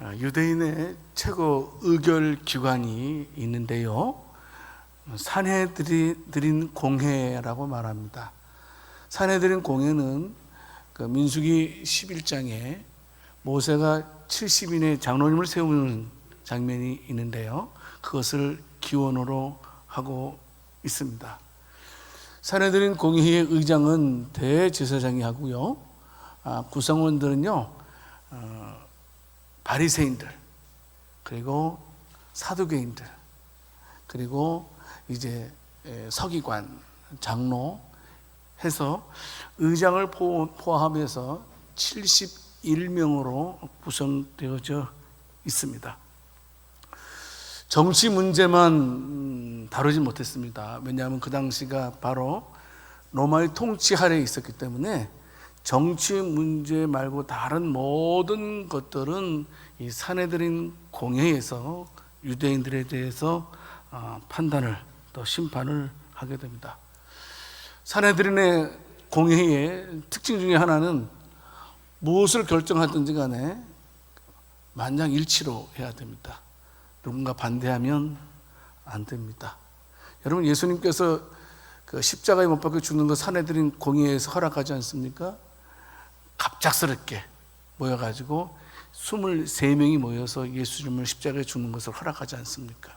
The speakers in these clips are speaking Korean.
유대인의 최고 의결 기관이 있는데요, 산헤드린 공회라고 말합니다. 산헤드린 공회는 그 민수기 11장에 모세가 70인의 장로님을 세우는 장면이 있는데요, 그것을 기원으로 하고 있습니다. 산헤드린 공회의 의장은 대제사장이 하고요, 구성원들은요, 바리새인들, 그리고 사두개인들, 그리고 이제 서기관, 장로 해서 의장을 포함해서 71명으로 구성되어져 있습니다. 정치 문제만 다루지 못했습니다. 왜냐하면 그 당시가 바로 로마의 통치 아래에 있었기 때문에 정치 문제 말고 다른 모든 것들은 이 산헤드린 공회에서 유대인들에 대해서 판단을, 또 심판을 하게 됩니다. 산헤드린의 공회의 특징 중에 하나는 무엇을 결정하든지 간에 만장일치로 해야 됩니다. 누군가 반대하면 안 됩니다. 여러분, 예수님께서 그 십자가에 못 박혀 죽는 거 산헤드린 공회에서 허락하지 않습니까? 갑작스럽게 모여가지고 23명이 모여서 예수님을 십자가에 죽는 것을 허락하지 않습니까?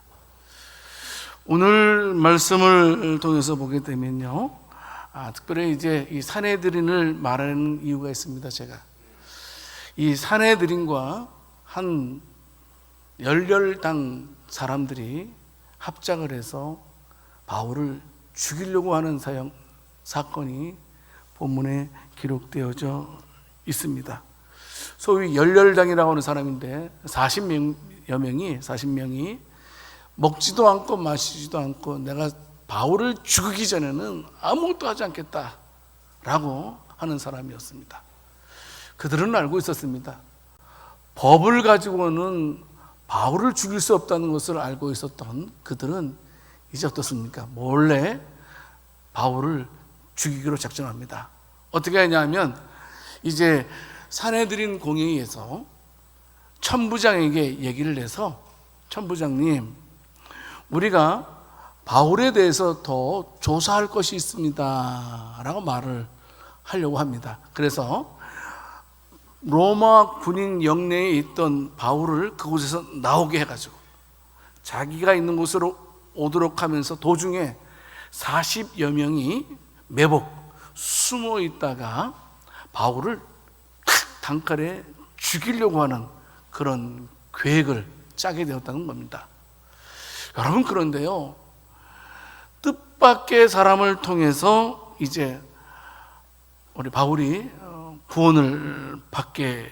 오늘 말씀을 통해서 보게 되면요, 특별히 이제 이 산헤드린을 말하는 이유가 있습니다. 제가 이 산헤드린과 한 열렬당 사람들이 합작을 해서 바울을 죽이려고 하는 사건이 본문에 기록되어져 있습니다. 소위 열렬당이라고 하는 사람인데 40명이 먹지도 않고 마시지도 않고 내가 바울을 죽이기 전에는 아무것도 하지 않겠다라고 하는 사람이었습니다. 그들은 알고 있었습니다. 법을 가지고는 바울을 죽일 수 없다는 것을 알고 있었던 그들은 이제 어떻습니까? 몰래 바울을 죽이기로 작정합니다. 어떻게 하냐면 이제 산헤드린 공회에서 천부장에게 얘기를 해서, 천부장님, 우리가 바울에 대해서 더 조사할 것이 있습니다 라고 말을 하려고 합니다. 그래서 로마 군인 영내에 있던 바울을 그곳에서 나오게 해가지고 자기가 있는 곳으로 오도록 하면서 도중에 40여 명이 매복 숨어 있다가 바울을 단칼에 죽이려고 하는 그런 계획을 짜게 되었다는 겁니다. 여러분, 그런데요, 뜻밖의 사람을 통해서 이제 우리 바울이 구원을 받게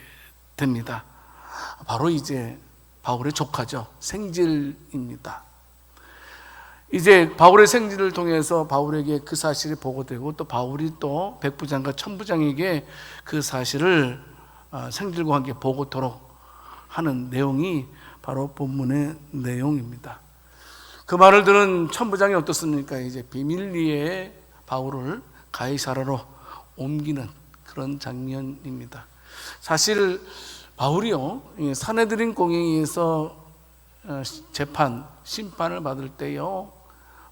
됩니다. 바로 이제 바울의 조카죠. 생질입니다. 이제 바울의 생질을 통해서 바울에게 그 사실이 보고되고, 또 바울이 또 백부장과 천부장에게 그 사실을 생질과 함께 보고토록 하는 내용이 바로 본문의 내용입니다. 그 말을 들은 천부장이 어떻습니까? 이제 비밀리에 바울을 가이사라로 옮기는 그런 장면입니다. 사실 바울이요, 산헤드린 공회에서 재판, 심판을 받을 때요,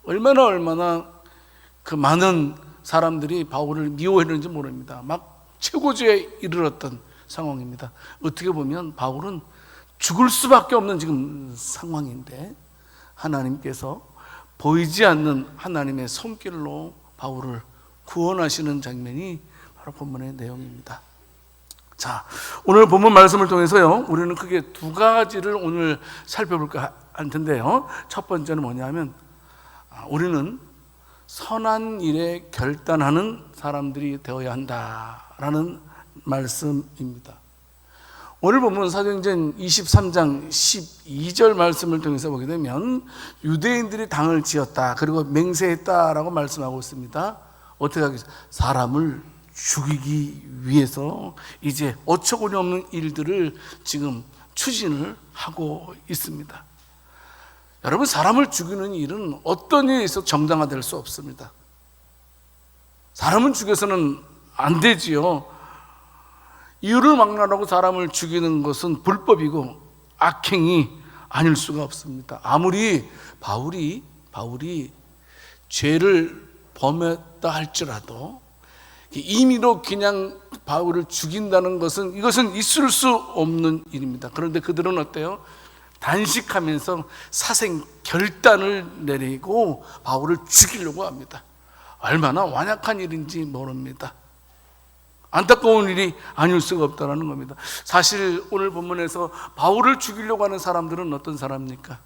얼마나 그 많은 사람들이 바울을 미워했는지 모릅니다. 막 최고조에 이르렀던 상황입니다. 어떻게 보면 바울은 죽을 수밖에 없는 지금 상황인데 하나님께서 보이지 않는 하나님의 손길로 바울을 구원하시는 장면이 바로 본문의 내용입니다. 자, 오늘 본문 말씀을 통해서요, 우리는 크게 두 가지를 오늘 살펴볼까 할 텐데요, 첫 번째는 뭐냐면 우리는 선한 일에 결단하는 사람들이 되어야 한다라는 말씀입니다. 오늘 본문 사도행전 23장 12절 말씀을 통해서 보게 되면 유대인들이 당을 지었다, 그리고 맹세했다라고 말씀하고 있습니다. 어떻게 하겠어요? 사람을 죽이기 위해서 이제 어처구니 없는 일들을 지금 추진을 하고 있습니다. 여러분, 사람을 죽이는 일은 어떤 일에 있어서 정당화될 수 없습니다. 사람을 죽여서는 안 되지요. 이유를 막론하고 사람을 죽이는 것은 불법이고 악행이 아닐 수가 없습니다. 아무리 바울이 죄를 범했다 할지라도 임의로 그냥 바울을 죽인다는 것은 이것은 있을 수 없는 일입니다. 그런데 그들은 어때요? 단식하면서 사생 결단을 내리고 바울을 죽이려고 합니다. 얼마나 완악한 일인지 모릅니다. 안타까운 일이 아닐 수가 없다는 겁니다. 사실 오늘 본문에서 바울을 죽이려고 하는 사람들은 어떤 사람입니까?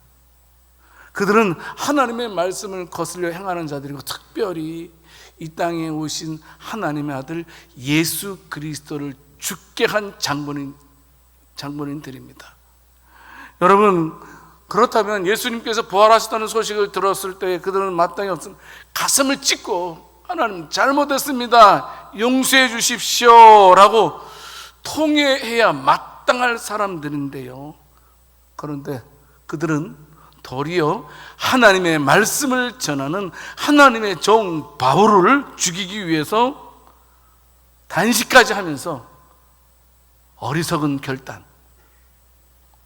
그들은 하나님의 말씀을 거슬려 행하는 자들이고, 특별히 이 땅에 오신 하나님의 아들 예수 그리스도를 죽게 한 장본인들입니다. 여러분, 그렇다면 예수님께서 부활하셨다는 소식을 들었을 때 그들은 마땅히 없음 가슴을 찢고 하나님 잘못했습니다, 용서해 주십시오 라고 통회해야 마땅할 사람들인데요, 그런데 그들은 도리어 하나님의 말씀을 전하는 하나님의 종 바울을 죽이기 위해서 단식까지 하면서 어리석은 결단,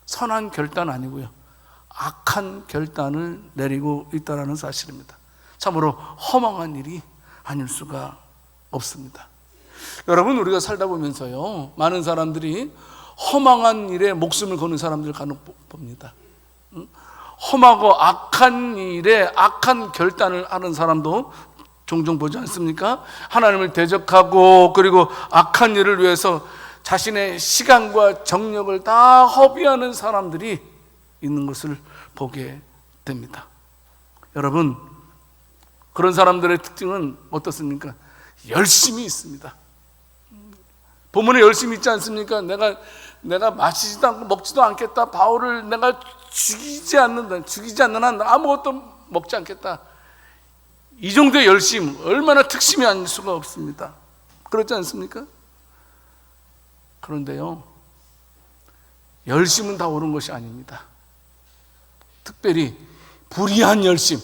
선한 결단 아니고요, 악한 결단을 내리고 있다는 사실입니다. 참으로 허망한 일이 아닐 수가 없습니다. 여러분, 우리가 살다 보면서요, 많은 사람들이 허망한 일에 목숨을 거는 사람들을 간혹 봅니다. 험하고 악한 일에 악한 결단을 하는 사람도 종종 보지 않습니까? 하나님을 대적하고 그리고 악한 일을 위해서 자신의 시간과 정력을 다 허비하는 사람들이 있는 것을 보게 됩니다. 여러분, 그런 사람들의 특징은 어떻습니까? 열심이 있습니다. 본문에 열심이 있지 않습니까? 내가 마시지도 않고 먹지도 않겠다, 바울을 내가 죽이지 않는 한 아무것도 먹지 않겠다, 이 정도의 열심, 얼마나 특심이 아닐 수가 없습니다. 그렇지 않습니까? 그런데요, 열심은 다 옳은 것이 아닙니다. 특별히 불의한 열심,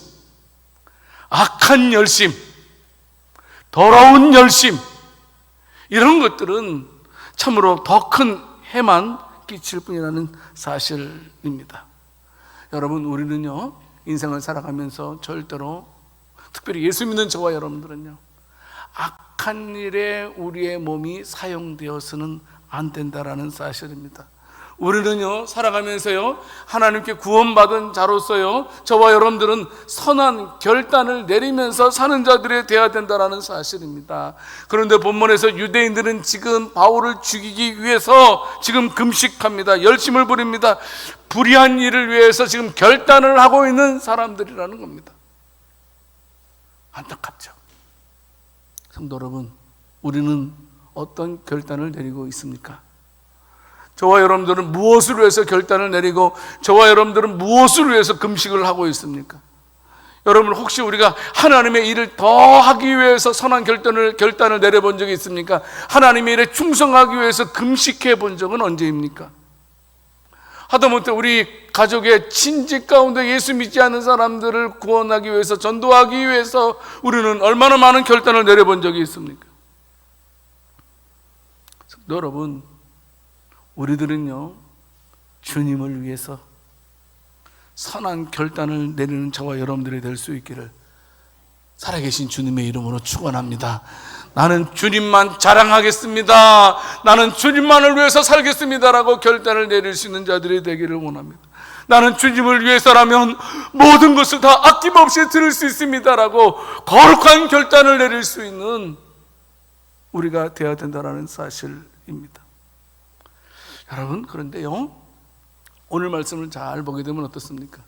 악한 열심, 더러운 열심, 이런 것들은 참으로 더 큰 해만 끼칠 뿐이라는 사실입니다. 여러분, 우리는요, 인생을 살아가면서 절대로, 특별히 예수 믿는 저와 여러분들은요, 악한 일에 우리의 몸이 사용되어서는 안 된다라는 사실입니다. 우리는요, 살아가면서요, 하나님께 구원받은 자로서요, 저와 여러분들은 선한 결단을 내리면서 사는 자들이 되어야 된다는 사실입니다. 그런데 본문에서 유대인들은 지금 바울을 죽이기 위해서 지금 금식합니다. 열심을 부립니다. 불의한 일을 위해서 지금 결단을 하고 있는 사람들이라는 겁니다. 안타깝죠. 성도 여러분, 우리는 어떤 결단을 내리고 있습니까? 저와 여러분들은 무엇을 위해서 결단을 내리고 저와 여러분들은 무엇을 위해서 금식을 하고 있습니까? 여러분, 혹시 우리가 하나님의 일을 더 하기 위해서 선한 결단을 내려본 적이 있습니까? 하나님의 일에 충성하기 위해서 금식해 본 적은 언제입니까? 하다못해 우리 가족의 친지 가운데 예수 믿지 않는 사람들을 구원하기 위해서, 전도하기 위해서 우리는 얼마나 많은 결단을 내려본 적이 있습니까? 여러분, 우리들은요, 주님을 위해서 선한 결단을 내리는 저와 여러분들이 될 수 있기를 살아계신 주님의 이름으로 축원합니다. 나는 주님만 자랑하겠습니다, 나는 주님만을 위해서 살겠습니다라고 결단을 내릴 수 있는 자들이 되기를 원합니다. 나는 주님을 위해서라면 모든 것을 다 아낌없이 드릴 수 있습니다라고 거룩한 결단을 내릴 수 있는 우리가 되어야 된다는 사실입니다. 여러분, 그런데요, 오늘 말씀을 잘 보게 되면 어떻습니까?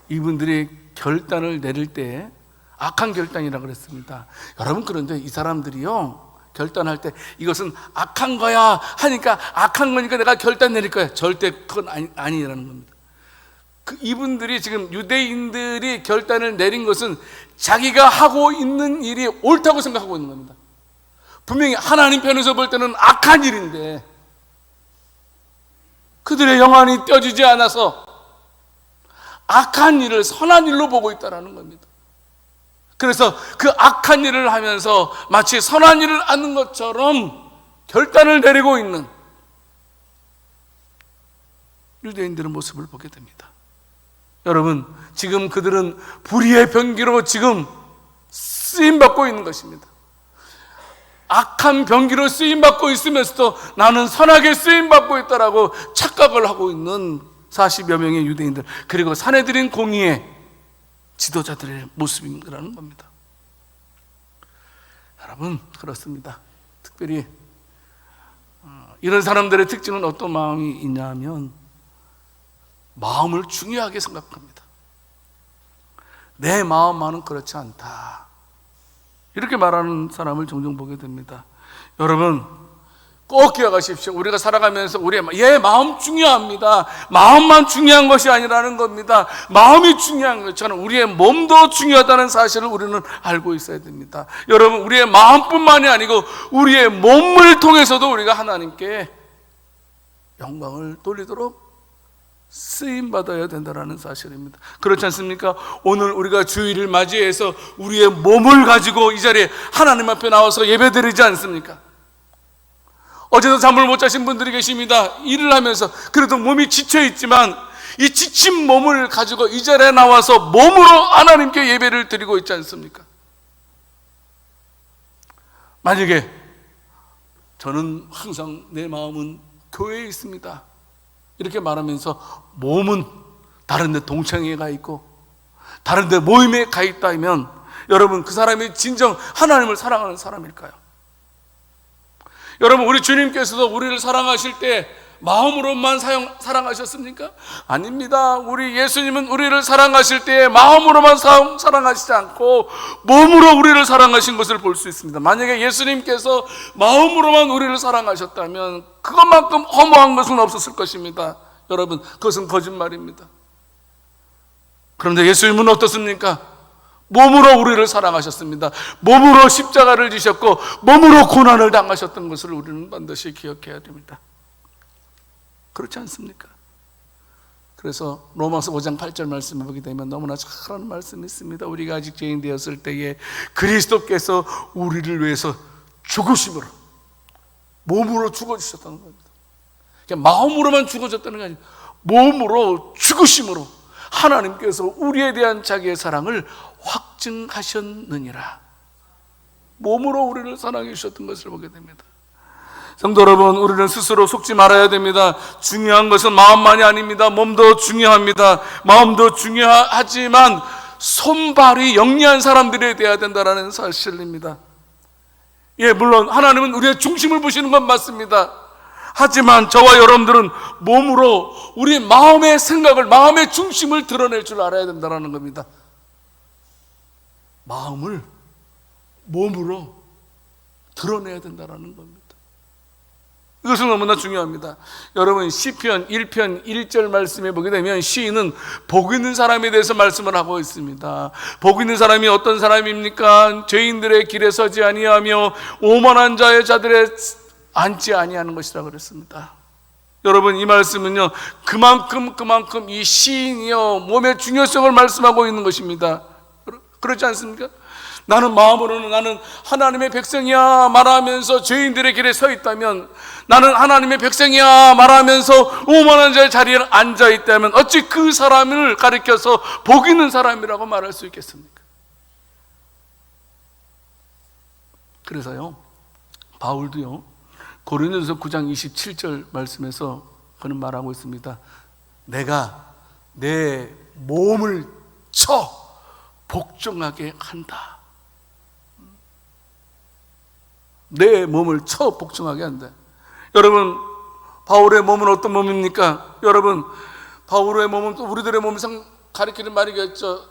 이분들이 결단을 내릴 때 악한 결단이라고 그랬습니다. 여러분, 그런데 이 사람들이요, 결단할 때 이것은 악한 거야 하니까 악한 거니까 내가 결단 내릴 거야, 절대 그건 아니라는 겁니다. 이분들이 지금 유대인들이 결단을 내린 것은 자기가 하고 있는 일이 옳다고 생각하고 있는 겁니다. 분명히 하나님 편에서 볼 때는 악한 일인데 그들의 영안이 떼어지지 않아서 악한 일을 선한 일로 보고 있다는 겁니다. 그래서 그 악한 일을 하면서 마치 선한 일을 하는 것처럼 결단을 내리고 있는, 유대인들의 모습을 보게 됩니다. 여러분, 지금 그들은 불의의 병기로 지금 쓰임받고 있는 것입니다. 악한 병기로 쓰임받고 있으면서도 나는 선하게 쓰임받고 있다라고 착각을 하고 있는 40여 명의 유대인들, 그리고 사내들인 공의의 지도자들의 모습이라는 겁니다. 여러분, 그렇습니다. 특별히 이런 사람들의 특징은 어떤 마음이 있냐면 마음을 중요하게 생각합니다. 내 마음만은 그렇지 않다, 이렇게 말하는 사람을 종종 보게 됩니다. 여러분, 꼭 기억하십시오. 우리가 살아가면서 우리의 마음 중요합니다. 마음만 중요한 것이 아니라는 겁니다. 마음이 중요한 것처럼 우리의 몸도 중요하다는 사실을 우리는 알고 있어야 됩니다. 여러분, 우리의 마음뿐만이 아니고 우리의 몸을 통해서도 우리가 하나님께 영광을 돌리도록 쓰임받아야 된다는 사실입니다. 그렇지 않습니까? 오늘 우리가 주일을 맞이해서 우리의 몸을 가지고 이 자리에 하나님 앞에 나와서 예배드리지 않습니까? 어제도 잠을 못 자신 분들이 계십니다. 일을 하면서 그래도 몸이 지쳐있지만 이 지친 몸을 가지고 이 자리에 나와서 몸으로 하나님께 예배를 드리고 있지 않습니까? 만약에 저는 항상 내 마음은 교회에 있습니다, 이렇게 말하면서 몸은 다른 데 동창회에 가 있고 다른 데 모임에 가 있다면 여러분, 그 사람이 진정 하나님을 사랑하는 사람일까요? 여러분, 우리 주님께서도 우리를 사랑하실 때 마음으로만 사랑하셨습니까? 아닙니다. 우리 예수님은 우리를 사랑하실 때 마음으로만 사랑하시지 않고 몸으로 우리를 사랑하신 것을 볼 수 있습니다. 만약에 예수님께서 마음으로만 우리를 사랑하셨다면 그것만큼 허무한 것은 없었을 것입니다. 여러분, 그것은 거짓말입니다. 그런데 예수님은 어떻습니까? 몸으로 우리를 사랑하셨습니다. 몸으로 십자가를 지셨고 몸으로 고난을 당하셨던 것을 우리는 반드시 기억해야 됩니다. 그렇지 않습니까? 그래서 로마서 5장 8절 말씀을 보게 되면 너무나 잘하는 말씀이 있습니다. 우리가 아직 죄인 되었을 때에 그리스도께서 우리를 위해서 죽으심으로, 몸으로 죽어주셨다는 겁니다. 그러니까 마음으로만 죽어졌다는 게 아니라 몸으로 죽으심으로 하나님께서 우리에 대한 자기의 사랑을 확증하셨느니라. 몸으로 우리를 사랑해 주셨던 것을 보게 됩니다. 성도 여러분, 우리는 스스로 속지 말아야 됩니다. 중요한 것은 마음만이 아닙니다. 몸도 중요합니다. 마음도 중요하지만 손발이 영리한 사람들이 되어야 된다는 사실입니다. 예, 물론 하나님은 우리의 중심을 보시는 건 맞습니다. 하지만 저와 여러분들은 몸으로 우리 마음의 생각을, 마음의 중심을 드러낼 줄 알아야 된다는 겁니다. 마음을 몸으로 드러내야 된다는 겁니다. 이것은 너무나 중요합니다. 여러분, 시편 1편 1절 말씀에 보게 되면 시인은 복 있는 사람에 대해서 말씀을 하고 있습니다. 복 있는 사람이 어떤 사람입니까? 죄인들의 길에 서지 아니하며 오만한 자의 자들에 앉지 아니하는 것이라 그랬습니다. 여러분, 이 말씀은요, 그만큼 이 시인이요 몸의 중요성을 말씀하고 있는 것입니다. 그렇지 않습니까? 나는 마음으로는 나는 하나님의 백성이야 말하면서 죄인들의 길에 서 있다면, 나는 하나님의 백성이야 말하면서 오만한 자의 자리에 앉아 있다면 어찌 그 사람을 가리켜서 복 있는 사람이라고 말할 수 있겠습니까? 그래서요, 바울도요 고린도전서 9장 27절 말씀에서 그는 말하고 있습니다. 내가 내 몸을 쳐 복종하게 한다. 내 몸을 쳐 복종하게 한다. 여러분, 바울의 몸은 어떤 몸입니까? 여러분, 바울의 몸은 또 우리들의 몸을 가리키는 말이겠죠.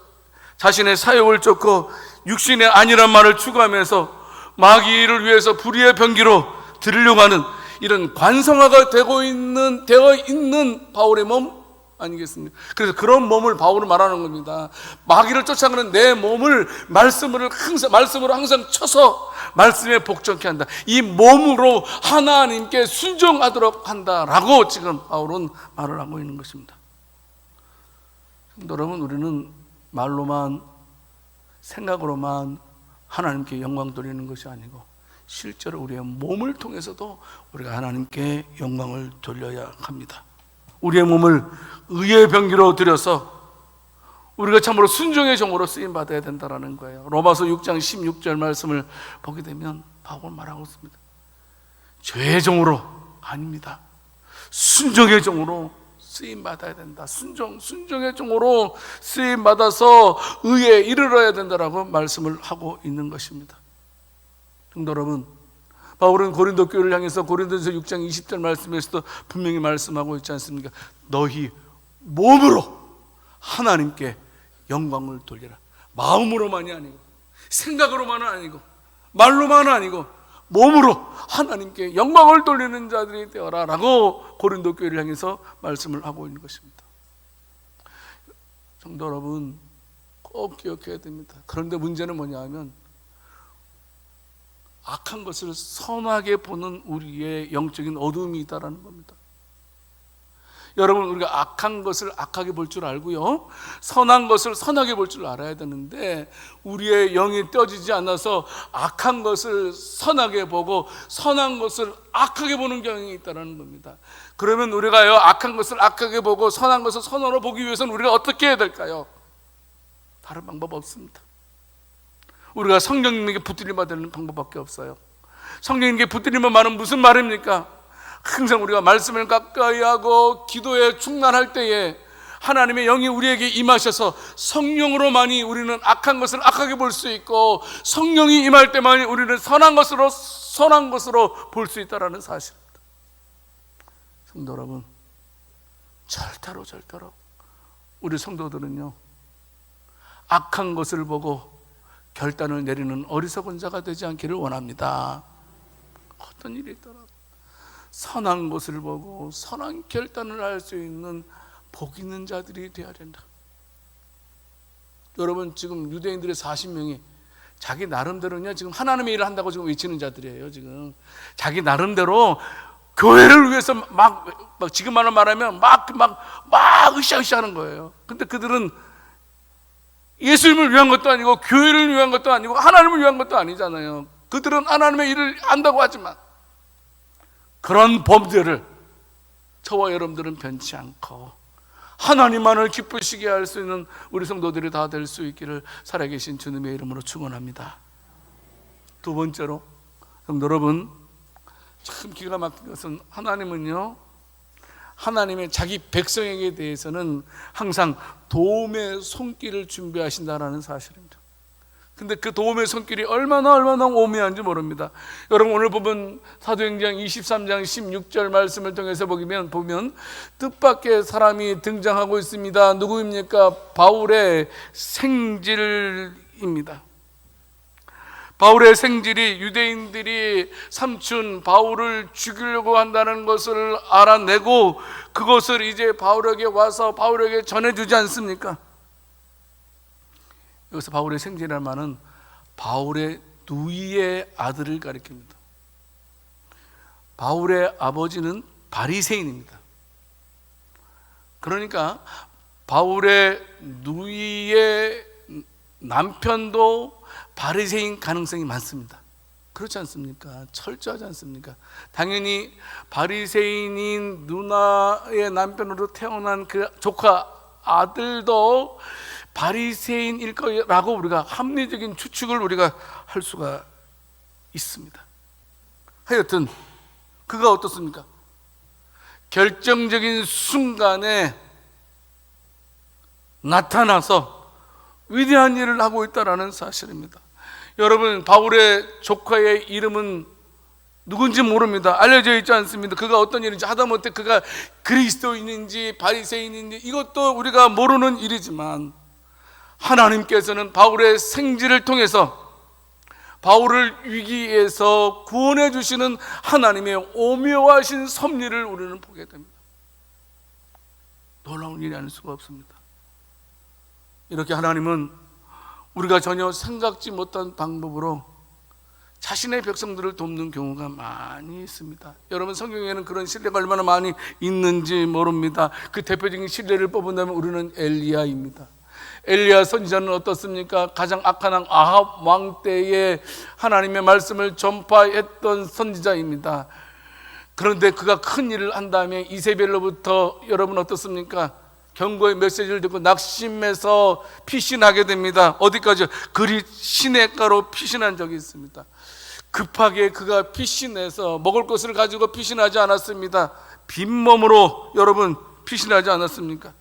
자신의 사욕을 쫓고 육신의 아니란 말을 추구하면서 마귀를 위해서 불의의 병기로 들으려고 하는 이런 관성화가 되어 있는 바울의 몸 아니겠습니까? 그래서 그런 몸을 바울은 말하는 겁니다. 마귀를 쫓아가는 내 몸을 말씀으로 항상 쳐서 말씀에 복종케 한다. 이 몸으로 하나님께 순종하도록 한다라고 지금 바울은 말을 하고 있는 것입니다. 여러분, 우리는 말로만, 생각으로만 하나님께 영광 돌리는 것이 아니고 실제로 우리의 몸을 통해서도 우리가 하나님께 영광을 돌려야 합니다. 우리의 몸을 의의 병기로 들여서 우리가 참으로 순종의 종으로 쓰임 받아야 된다라는 거예요. 로마서 6장 16절 말씀을 보게 되면 바울 말하고 있습니다. 죄의 종으로 아닙니다. 순종의 종으로 쓰임 받아야 된다. 순종의 종으로 쓰임 받아서 의에 이르러야 된다라고 말씀을 하고 있는 것입니다. 성도 여러분, 바울은 고린도 교회를 향해서 고린도전서 6장 20절 말씀에서도 분명히 말씀하고 있지 않습니까? 너희 몸으로 하나님께 영광을 돌리라. 마음으로만이 아니고, 생각으로만은 아니고, 말로만은 아니고, 몸으로 하나님께 영광을 돌리는 자들이 되어라 라고 고린도 교회를 향해서 말씀을 하고 있는 것입니다. 성도 여러분, 꼭 기억해야 됩니다. 그런데 문제는 뭐냐 하면 악한 것을 선하게 보는 우리의 영적인 어둠이 있다는 겁니다. 여러분, 우리가 악한 것을 악하게 볼 줄 알고요, 선한 것을 선하게 볼 줄 알아야 되는데 우리의 영이 떼어지지 않아서 악한 것을 선하게 보고 선한 것을 악하게 보는 경향이 있다는 겁니다. 그러면 우리가요, 악한 것을 악하게 보고 선한 것을 선으로 보기 위해서는 우리가 어떻게 해야 될까요? 다른 방법 없습니다. 우리가 성령님에게 붙들림 받는 방법밖에 없어요. 성령님께 붙들림은 말은 무슨 말입니까? 항상 우리가 말씀을 가까이 하고 기도에 충만할 때에 하나님의 영이 우리에게 임하셔서 성령으로만이 우리는 악한 것을 악하게 볼 수 있고, 성령이 임할 때만이 우리는 선한 것으로 볼 수 있다는 사실입니다. 성도 여러분, 절대로 우리 성도들은요, 악한 것을 보고 결단을 내리는 어리석은 자가 되지 않기를 원합니다. 어떤 일이 있더라도 선한 것을 보고 선한 결단을 할 수 있는 복 있는 자들이 되어야 된다. 여러분, 지금 유대인들의 40명이 자기 나름대로는요, 지금 하나님의 일을 한다고 지금 외치는 자들이에요. 지금 자기 나름대로 교회를 위해서 막 지금 말하면 막 으쌰으쌰 하는 거예요. 근데 그들은 예수님을 위한 것도 아니고 교회를 위한 것도 아니고 하나님을 위한 것도 아니잖아요. 그들은 하나님의 일을 한다고 하지만 그런 범죄를 저와 여러분들은 변치 않고 하나님만을 기쁘시게 할 수 있는 우리 성도들이 다 될 수 있기를 살아계신 주님의 이름으로 축원합니다. 두 번째로, 성도 여러분, 참 기가 막힌 것은 하나님은요, 하나님의 자기 백성에게 대해서는 항상 도움의 손길을 준비하신다는 사실입니다. 근데 그 도움의 손길이 얼마나 오묘한지 모릅니다. 여러분, 오늘 보면 사도행전 23장 16절 말씀을 통해서 보면 뜻밖의 사람이 등장하고 있습니다. 누구입니까? 바울의 생질입니다. 바울의 생질이 유대인들이 삼촌 바울을 죽이려고 한다는 것을 알아내고 그것을 이제 바울에게 와서 바울에게 전해주지 않습니까? 여기서 바울의 생질이라는 말은 바울의 누이의 아들을 가리킵니다. 바울의 아버지는 바리새인입니다. 그러니까 바울의 누이의 남편도 바리새인 가능성이 많습니다. 그렇지 않습니까? 철저하지 않습니까? 당연히 바리새인인 누나의 남편으로 태어난 그 조카 아들도 바리새인일 거라고 우리가 합리적인 추측을 우리가 할 수가 있습니다. 하여튼 그가 어떻습니까? 결정적인 순간에 나타나서 위대한 일을 하고 있다는 사실입니다. 여러분, 바울의 조카의 이름은 누군지 모릅니다. 알려져 있지 않습니다. 그가 어떤 일인지, 하다못해 그가 그리스도인인지 바리새인인지 이것도 우리가 모르는 일이지만 하나님께서는 바울의 생지를 통해서 바울을 위기에서 구원해 주시는 하나님의 오묘하신 섭리를 우리는 보게 됩니다. 놀라운 일이 아닐 수가 없습니다. 이렇게 하나님은 우리가 전혀 생각지 못한 방법으로 자신의 백성들을 돕는 경우가 많이 있습니다. 여러분, 성경에는 그런 신뢰가 얼마나 많이 있는지 모릅니다. 그 대표적인 신뢰를 뽑은다면 우리는 엘리야입니다. 엘리야 선지자는 어떻습니까? 가장 악한 왕 아합 왕 때에 하나님의 말씀을 전파했던 선지자입니다. 그런데 그가 큰 일을 한 다음에 이세벨로부터 여러분 어떻습니까? 경고의 메시지를 듣고 낙심해서 피신하게 됩니다. 어디까지요? 그리 시냇가로 피신한 적이 있습니다. 급하게 그가 피신해서 먹을 것을 가지고 피신하지 않았습니다. 빈몸으로 여러분 피신하지 않았습니까?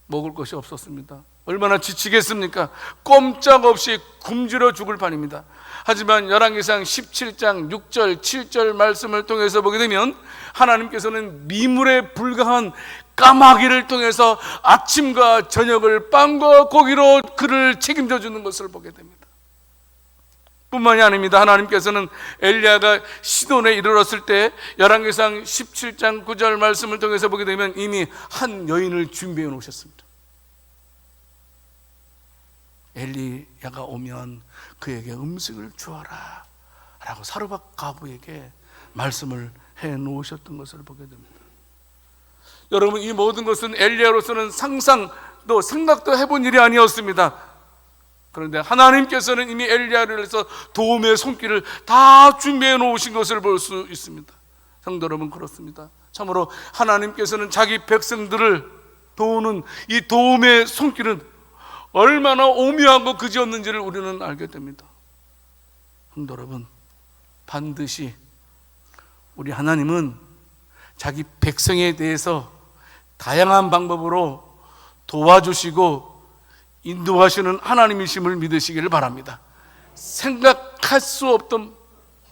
먹을 것이 없었습니다. 얼마나 지치겠습니까? 꼼짝없이 굶주려 죽을 판입니다. 하지만 열왕기상 17장 6절 7절 말씀을 통해서 보게 되면 하나님께서는 미물에 불과한 까마귀를 통해서 아침과 저녁을 빵과 고기로 그를 책임져 주는 것을 보게 됩니다. 뿐만이 아닙니다. 하나님께서는 엘리야가 시돈에 이르렀을 때 열왕기상 17장 9절 말씀을 통해서 보게 되면 이미 한 여인을 준비해 놓으셨습니다. 엘리야가 오면 그에게 음식을 주어라 라고 사르밧 과부에게 말씀을 해 놓으셨던 것을 보게 됩니다. 여러분, 이 모든 것은 엘리야로서는 상상도 생각도 해본 일이 아니었습니다. 그런데 하나님께서는 이미 엘리야를 해서 도움의 손길을 다 준비해 놓으신 것을 볼 수 있습니다. 성도 여러분, 그렇습니다. 참으로 하나님께서는 자기 백성들을 도우는 이 도움의 손길은 얼마나 오묘하고 그지없는지를 우리는 알게 됩니다. 성도 여러분, 반드시 우리 하나님은 자기 백성에 대해서 다양한 방법으로 도와주시고 인도하시는 하나님이심을 믿으시기를 바랍니다. 생각할 수 없던,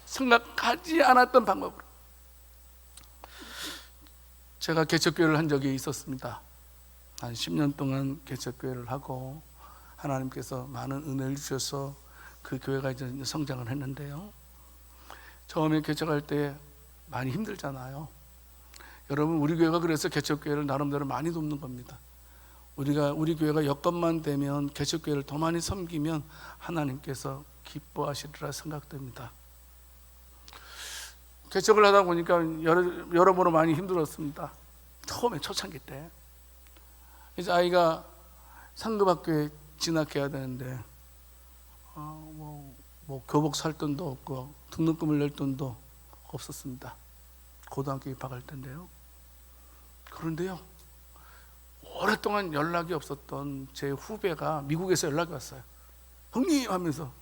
생각하지 않았던 방법으로. 제가 개척교회를 한 적이 있었습니다. 한 10년 동안 개척교회를 하고 하나님께서 많은 은혜를 주셔서 그 교회가 이제 성장을 했는데요, 처음에 개척할 때 많이 힘들잖아요. 여러분, 우리 교회가 그래서 개척교회를 나름대로 많이 돕는 겁니다. 우리 교회가 여건만 되면 개척교회를 더 많이 섬기면 하나님께서 기뻐하시리라 생각됩니다. 개척을 하다 보니까 여러모로 많이 힘들었습니다. 처음에 초창기 때 이제 아이가 상급학교에 진학해야 되는데 교복 살 돈도 없고 등록금을 낼 돈도 없었습니다. 고등학교 입학할 때인데요. 그런데요, 오랫동안 연락이 없었던 제 후배가 미국에서 연락이 왔어요. 형님 하면서,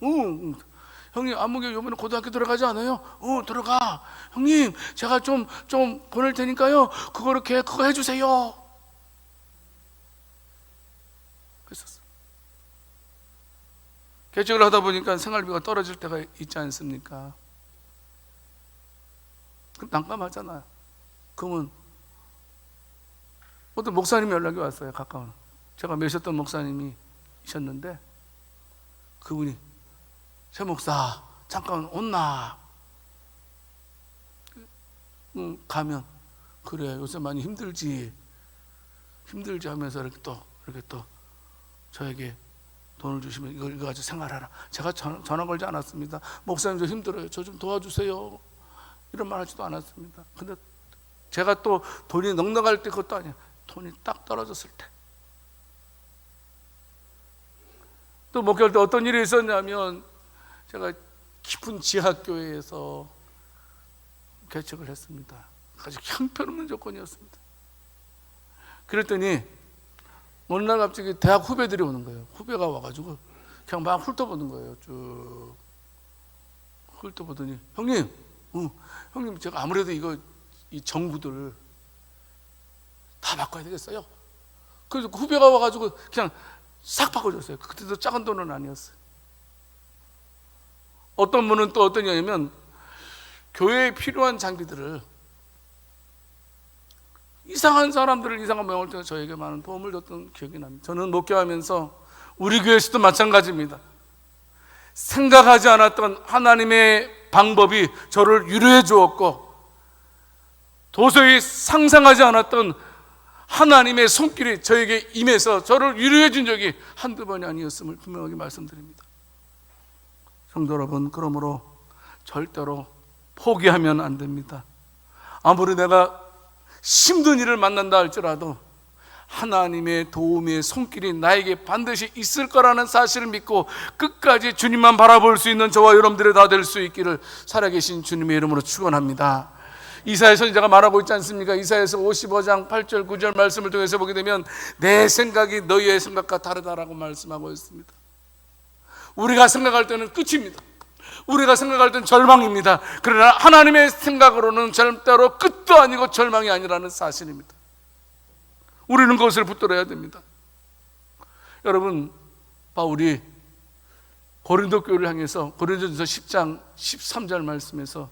형님 안목에 이번에 고등학교 들어가지 않아요? 들어가. 형님 제가 좀 보낼 테니까요, 그거 해주세요. 그랬었어요. 개척을 하다 보니까 생활비가 떨어질 때가 있지 않습니까? 난감하잖아요. 그러면 어떤 목사님이 연락이 왔어요. 가까운 제가 모셨던 목사님이 있었는데 그분이, 최 목사 잠깐 온나? 가면, 그래 요새 많이 힘들지 하면서 이렇게 또 저에게 돈을 주시면 이거 가지고 생활하라. 제가 전화 걸지 않았습니다. 목사님 저 힘들어요, 저 좀 도와주세요, 이런 말 하지도 않았습니다. 근데 제가 또 돈이 넉넉할 때, 그것도 아니에요. 돈이 딱 떨어졌을 때, 또 목회할 때 어떤 일이 있었냐면, 제가 깊은 지하교회에서 개척을 했습니다. 아주 형편없는 조건이었습니다. 그랬더니 어느 날 갑자기 대학 후배들이 오는 거예요. 후배가 와가지고 그냥 막 훑어보는 거예요. 쭉 훑어보더니, 형님 제가 아무래도 이 정부들 다 바꿔야 되겠어요. 그래서 후배가 와가지고 그냥 싹 바꿔줬어요. 그때도 작은 돈은 아니었어요. 어떤 분은 또 어떤 냐면, 교회에 필요한 장비들을 이상한 사람들을 이상한 모양을 통해 저에게 많은 도움을 줬던 기억이 납니다. 저는 목회하면서 우리 교회에서도 마찬가지입니다. 생각하지 않았던 하나님의 방법이 저를 위로해 주었고, 도저히 상상하지 않았던 하나님의 손길이 저에게 임해서 저를 위로해 준 적이 한두 번이 아니었음을 분명하게 말씀드립니다. 성도 여러분, 그러므로 절대로 포기하면 안 됩니다. 아무리 내가 힘든 일을 만난다 할지라도 하나님의 도움의 손길이 나에게 반드시 있을 거라는 사실을 믿고 끝까지 주님만 바라볼 수 있는 저와 여러분들이 다 될 수 있기를 살아계신 주님의 이름으로 축원합니다. 이사야 선지자가 말하고 있지 않습니까? 이사야서 55장 8절 9절 말씀을 통해서 보게 되면 내 생각이 너희의 생각과 다르다라고 말씀하고 있습니다. 우리가 생각할 때는 끝입니다. 우리가 생각할 때는 절망입니다. 그러나 하나님의 생각으로는 절대로 끝도 아니고 절망이 아니라는 사실입니다. 우리는 그것을 붙들어야 됩니다. 여러분, 바울이 고린도 교회를 향해서 고린도전서 10장 13절 말씀에서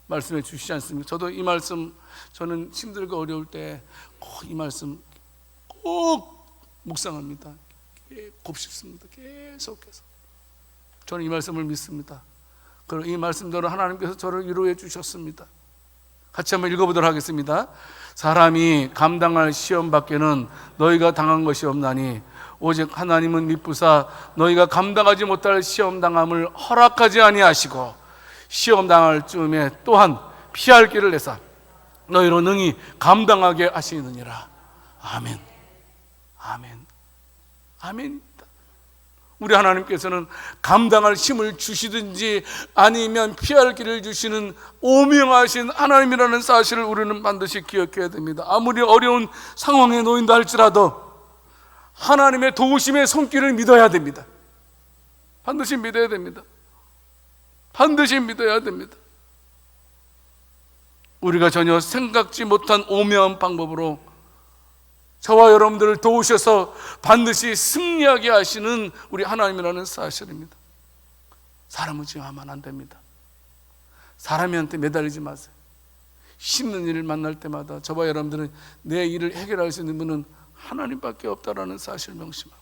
말씀해 주시지 않습니까? 저도 이 말씀, 저는 힘들고 어려울 때 이 말씀 꼭 묵상합니다. 곱씹습니다. 계속해서 저는 이 말씀을 믿습니다. 그리고 이 말씀대로 하나님께서 저를 위로해 주셨습니다. 같이 한번 읽어보도록 하겠습니다. 사람이 감당할 시험 밖에는 너희가 당한 것이 없나니 오직 하나님은 미쁘사 너희가 감당하지 못할 시험 당함을 허락하지 아니하시고 시험 당할 즈음에 또한 피할 길을 내사 너희로 능히 감당하게 하시느니라. 아멘. 아멘. 아멘입니다. 우리 하나님께서는 감당할 힘을 주시든지 아니면 피할 길을 주시는 오명하신 하나님이라는 사실을 우리는 반드시 기억해야 됩니다. 아무리 어려운 상황에 놓인다 할지라도 하나님의 도우심의 손길을 믿어야 됩니다. 반드시 믿어야 됩니다. 반드시 믿어야 됩니다. 우리가 전혀 생각지 못한 오묘한 방법으로 저와 여러분들을 도우셔서 반드시 승리하게 하시는 우리 하나님이라는 사실입니다. 사람을 지하면 안 됩니다. 사람한테 매달리지 마세요. 힘든 일을 만날 때마다 저와 여러분들은 내 일을 해결할 수 있는 분은 하나님밖에 없다라는 사실을 명심하고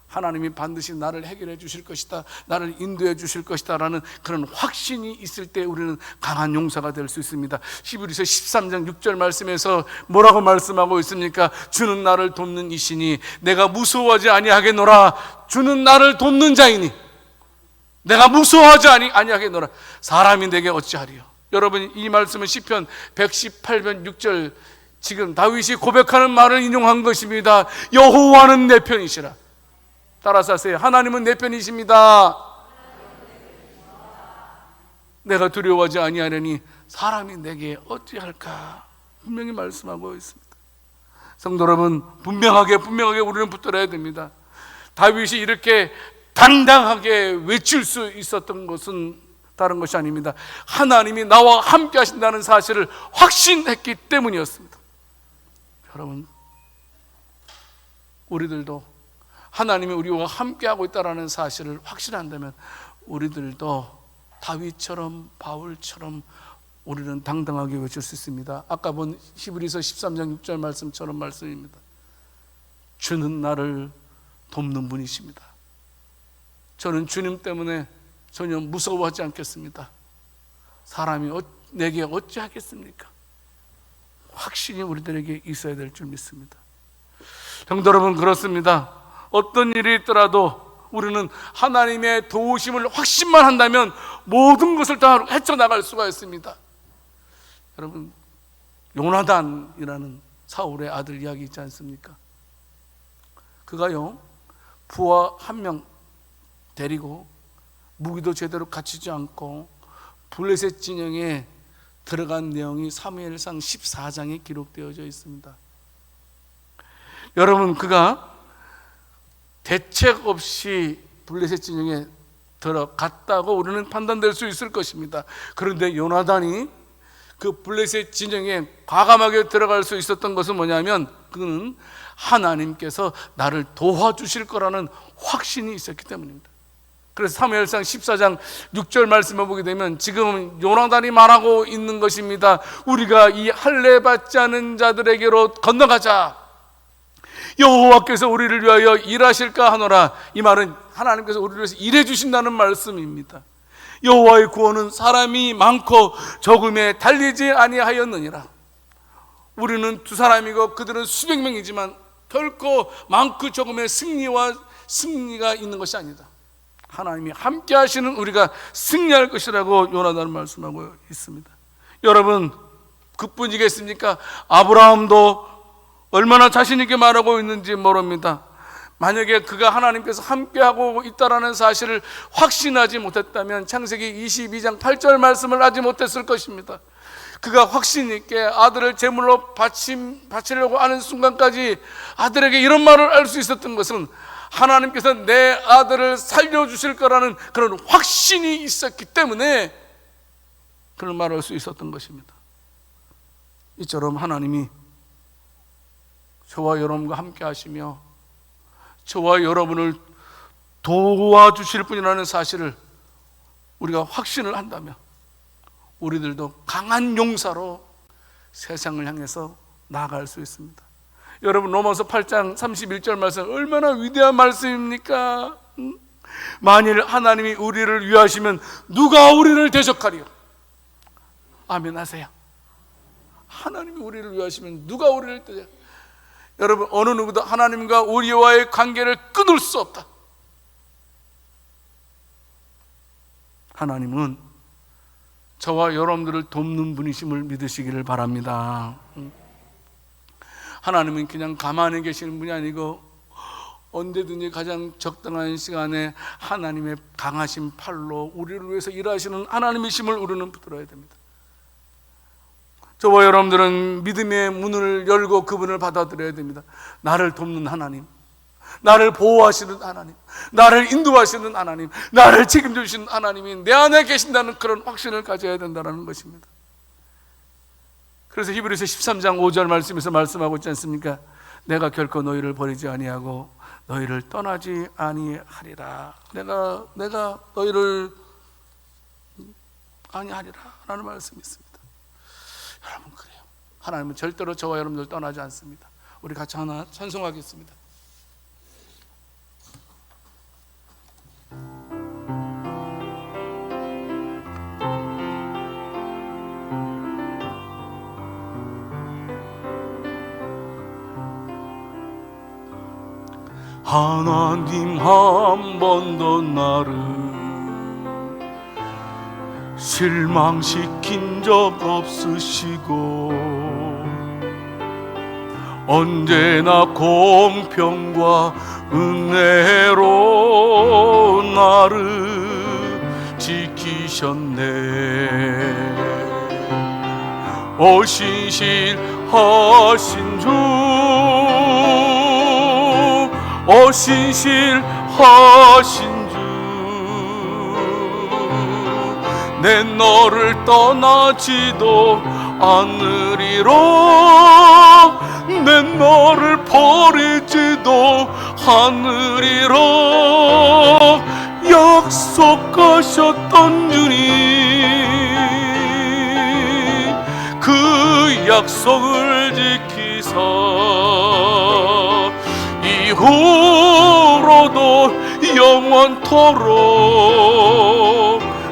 하나님이 반드시 나를 해결해 주실 것이다, 나를 인도해 주실 것이다 라는 그런 확신이 있을 때 우리는 강한 용사가 될 수 있습니다. 히브리서 13장 6절 말씀에서 뭐라고 말씀하고 있습니까? 주는 나를 돕는 이시니 내가 무서워하지 아니하겠노라. 주는 나를 돕는 자이니 내가 무서워하지 아니하겠노라. 사람이 내게 어찌하리요. 여러분, 이 말씀은 시편 118편 6절 지금 다윗이 고백하는 말을 인용한 것입니다. 여호와는 내 편이시라. 따라서 하세요. 하나님은 내 편이십니다. 내가 두려워하지 아니하려니 사람이 내게 어찌할까. 분명히 말씀하고 있습니다. 성도 여러분, 분명하게 우리는 붙들어야 됩니다. 다윗이 이렇게 당당하게 외칠 수 있었던 것은 다른 것이 아닙니다. 하나님이 나와 함께 하신다는 사실을 확신했기 때문이었습니다. 여러분, 우리들도 하나님이 우리와 함께하고 있다는 사실을 확신한다면 우리들도 다윗처럼 바울처럼 우리는 당당하게 외칠 수 있습니다. 아까 본 히브리서 13장 6절 말씀처럼 말씀입니다. 주는 나를 돕는 분이십니다. 저는 주님 때문에 전혀 무서워하지 않겠습니다. 사람이 내게 어찌하겠습니까? 확신이 우리들에게 있어야 될 줄 믿습니다. 성도 여러분, 그렇습니다. 어떤 일이 있더라도 우리는 하나님의 도우심을 확신만 한다면 모든 것을 다 헤쳐나갈 수가 있습니다. 여러분, 요나단이라는 사울의 아들 이야기 있지 않습니까? 그가요, 부하 한 명 데리고 무기도 제대로 갖추지 않고 블레셋 진영에 들어간 내용이 사무엘상 14장에 기록되어져 있습니다. 여러분, 그가 대책 없이 블레셋 진영에 들어갔다고 우리는 판단될 수 있을 것입니다. 그런데 요나단이 그 블레셋 진영에 과감하게 들어갈 수 있었던 것은 뭐냐면 그는 하나님께서 나를 도와주실 거라는 확신이 있었기 때문입니다. 그래서 사무엘상 14장 6절 말씀을 보게 되면 지금 요나단이 말하고 있는 것입니다. 우리가 이 할례 받지 않은 자들에게로 건너가자. 여호와께서 우리를 위하여 일하실까 하노라. 이 말은 하나님께서 우리를 위해서 일해 주신다는 말씀입니다. 여호와의 구원은 사람이 많고 적음에 달리지 아니하였느니라. 우리는 두 사람이고 그들은 수백 명이지만 결코 많고 적음의 승리가 있는 것이 아니다. 하나님이 함께 하시는 우리가 승리할 것이라고 요나단은 말씀하고 있습니다. 여러분, 그뿐이겠습니까? 아브라함도 얼마나 자신 있게 말하고 있는지 모릅니다. 만약에 그가 하나님께서 함께하고 있다는 사실을 확신하지 못했다면 창세기 22장 8절 말씀을 하지 못했을 것입니다. 그가 확신 있게 아들을 제물로 바치려고 하는 순간까지 아들에게 이런 말을 할 수 있었던 것은 하나님께서 내 아들을 살려주실 거라는 그런 확신이 있었기 때문에 그런 말을 할 수 있었던 것입니다. 이처럼 하나님이 저와 여러분과 함께 하시며 저와 여러분을 도와주실 분이라는 사실을 우리가 확신을 한다면 우리들도 강한 용사로 세상을 향해서 나아갈 수 있습니다. 여러분, 로마서 8장 31절 말씀 얼마나 위대한 말씀입니까? 만일 하나님이 우리를 위하시면 누가 우리를 대적하리요? 아멘 하세요. 하나님이 우리를 위하시면 누가 우리를 대적? 여러분, 어느 누구도 하나님과 우리와의 관계를 끊을 수 없다. 하나님은 저와 여러분들을 돕는 분이심을 믿으시기를 바랍니다. 하나님은 그냥 가만히 계시는 분이 아니고 언제든지 가장 적당한 시간에 하나님의 강하신 팔로 우리를 위해서 일하시는 하나님이심을 우리는 붙들어야 됩니다. 저와 여러분들은 믿음의 문을 열고 그분을 받아들여야 됩니다. 나를 돕는 하나님, 나를 보호하시는 하나님, 나를 인도하시는 하나님, 나를 책임져 주시는 하나님이 내 안에 계신다는 그런 확신을 가져야 된다는 것입니다. 그래서 히브리서 13장 5절 말씀에서 말씀하고 있지 않습니까? 내가 결코 너희를 버리지 아니하고 너희를 떠나지 아니하리라. 내가 너희를 아니하리라 라는 말씀이 있습니다. 여러분, 그래요. 하나님은 절대로 저와 여러분들 떠나지 않습니다. 우리 같이 하나 찬송하겠습니다. 하나님 한 번도 나를 실망시킨 적 없으시고 언제나 공평과 은혜로 나를 지키셨네. 오 신실하신 주, 오 신실하신 주, 내 너를 떠나지도 않으리라. 내 너를 버리지도 않으리라. 약속하셨던 주님, 그 약속을 지키사 이후로도 영원토록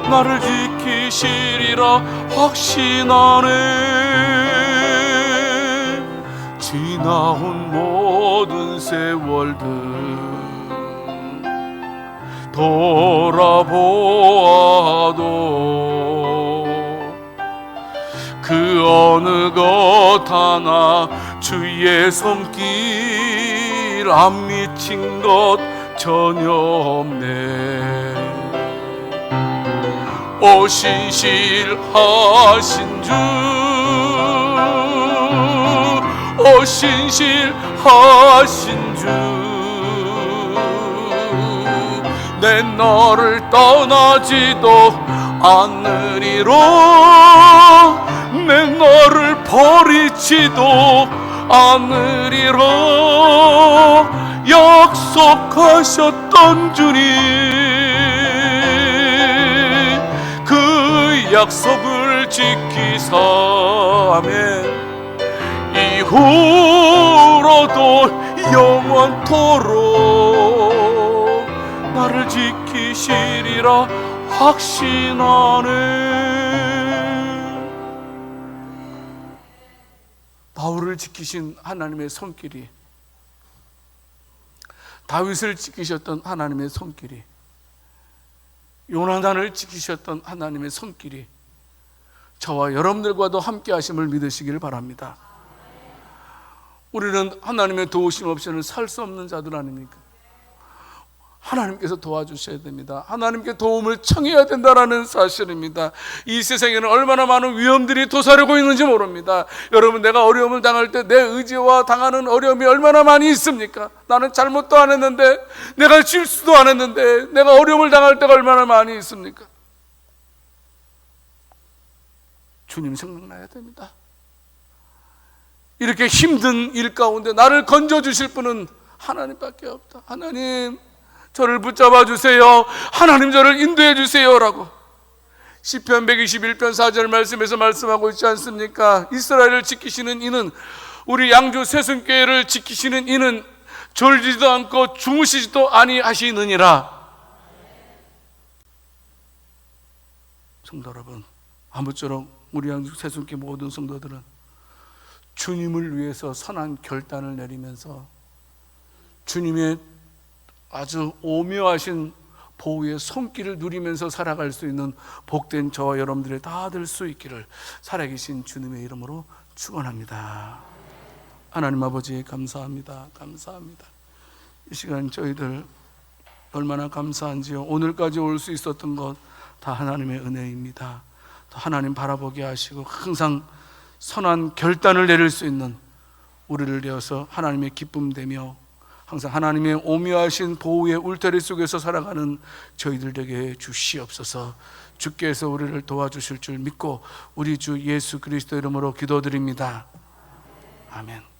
나를 지키시리라 확신하네. 지나온 모든 세월들 돌아보아도 그 어느 것 하나 주의 손길 안 미친 것 전혀 없네. 오 신실하신 주, 오 신실하신 주, 내 너를 떠나지도 않으리라. 내 너를 버리지도 않으리라. 약속하셨던 주님, 그 약속을 지키사 아멘. 이후로도 영원토록 나를 지키시리라 확신하네. 바울을 지키신 하나님의 손길이, 다윗을 지키셨던 하나님의 손길이, 요나단을 지키셨던 하나님의 손길이 저와 여러분들과도 함께 하심을 믿으시기를 바랍니다. 우리는 하나님의 도우심 없이는 살 수 없는 자들 아닙니까? 하나님께서 도와주셔야 됩니다. 하나님께 도움을 청해야 된다는 사실입니다. 이 세상에는 얼마나 많은 위험들이 도사리고 있는지 모릅니다. 여러분, 내가 어려움을 당할 때 내 의지와 당하는 어려움이 얼마나 많이 있습니까? 나는 잘못도 안 했는데, 내가 실수도 안 했는데, 내가 어려움을 당할 때가 얼마나 많이 있습니까? 주님 생각나야 됩니다. 이렇게 힘든 일 가운데 나를 건져주실 분은 하나님밖에 없다. 하나님, 저를 붙잡아 주세요. 하나님, 저를 인도해 주세요 라고 시편 121편 4절 말씀에서 말씀하고 있지 않습니까? 이스라엘을 지키시는 이는, 우리 양주 새순교회를 지키시는 이는 졸지도 않고 주무시지도 아니하시느니라. 성도 여러분, 아무쪼록 우리 양주 새순교회 모든 성도들은 주님을 위해서 선한 결단을 내리면서 주님의 아주 오묘하신 보호의 손길을 누리면서 살아갈 수 있는 복된 저와 여러분들이 다 될 수 있기를 살아계신 주님의 이름으로 축원합니다. 하나님 아버지, 감사합니다. 감사합니다. 이 시간 저희들 얼마나 감사한지요. 오늘까지 올 수 있었던 것 다 하나님의 은혜입니다. 하나님 바라보게 하시고 항상 선한 결단을 내릴 수 있는 우리를 내어서 하나님의 기쁨되며 항상 하나님의 오묘하신 보호의 울타리 속에서 살아가는 저희들 되게 주시옵소서. 주께서 우리를 도와주실 줄 믿고 우리 주 예수 그리스도 이름으로 기도드립니다. 아멘.